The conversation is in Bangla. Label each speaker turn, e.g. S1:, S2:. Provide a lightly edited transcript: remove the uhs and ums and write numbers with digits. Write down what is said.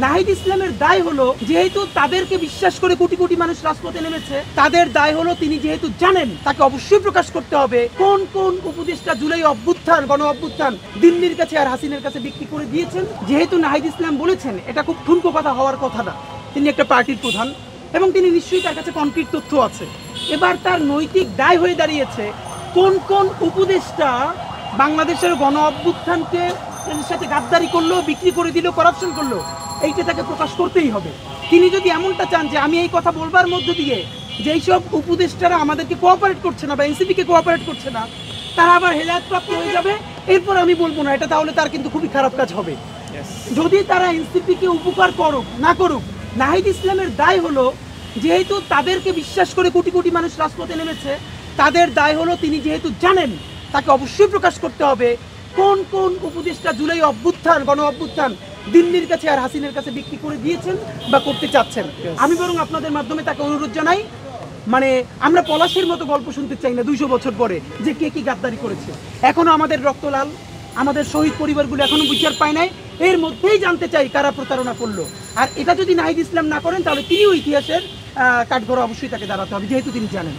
S1: নাহিদ ইসলামের দায় হলো, যেহেতু তাদেরকে বিশ্বাস করে কোটি কোটি মানুষ রাজপথে নেমেছে, তাদের দায় হলো তিনি যেহেতু জানেন তাকে অবশ্যই প্রকাশ করতে হবে কোন কোন উপদেষ্টা জুলাই অভ্যুত্থান, গণ অভ্যুত্থান দিল্লির কাছে আর হাসিনের কাছে বিক্রি করে দিয়েছেন। যেহেতু নাহিদ ইসলাম বলেছেন, এটা খুব ঠুনকো কথা হওয়ার কথা না, তিনি একটা পার্টির প্রধান এবং তিনি নিশ্চয়ই তার কাছে কনক্রিট তথ্য আছে। এবার তার নৈতিক দায় হয়ে দাঁড়িয়েছে কোন কোন উপদেষ্টা বাংলাদেশের গণ অভ্যুত্থানকে সাথে গাদ্দারি করলো, বিক্রি করে দিল, করাপশন করলো, এইটা তাকে প্রকাশ করতেই হবে। তিনি যদি এমনটা চান যে আমি এই কথা বলবার মধ্য দিয়ে যেই সব উপদেষ্টারা আমাদেরকে কোঅপারেট করছে না বা এনসিপিকে কোঅপারেট করছে না তারা আবার হেদায়েতপ্রাপ্ত হয়ে যাবে, এরপর আমি বলবো না, এটা তাহলে তার কিন্তু খুবই খারাপ কাজ হবে। যদি তারা এনসিপিকে উপকার করুক না করুক, নাহিদ ইসলামের দায় হলো, যেহেতু তাদেরকে বিশ্বাস করে কোটি কোটি মানুষ রাজপথে নেমেছে, তাদের দায় হলো তিনি যেহেতু জানেন তাকে অবশ্যই প্রকাশ করতে হবে কোন কোন উপদেষ্টা জুলাই অভ্যুত্থান, গণ অভ্যুত্থান দিল্লির কাছে আর হাসিনের কাছে বিক্রি করে দিয়েছেন বা করতে চাচ্ছেন। আমি বরং আপনাদের মাধ্যমে তাকে অনুরোধ জানাই, মানে আমরা পলাশের মতো গল্প শুনতে চাই না 200 বছর পরে যে কে কি গাদ্দারি করেছে। এখনো আমাদের রক্ত লাল, আমাদের শহীদ পরিবারগুলো এখনো বিচার পায় নাই, এর মধ্যেই জানতে চাই কারা প্রতারণা করলো। আর এটা যদি নাহিদ ইসলাম না করেন তাহলে তিনিও ইতিহাসের কাঠগড়া অবশ্যই তাকে দাঁড়াতে হবে, যেহেতু তিনি জানেন।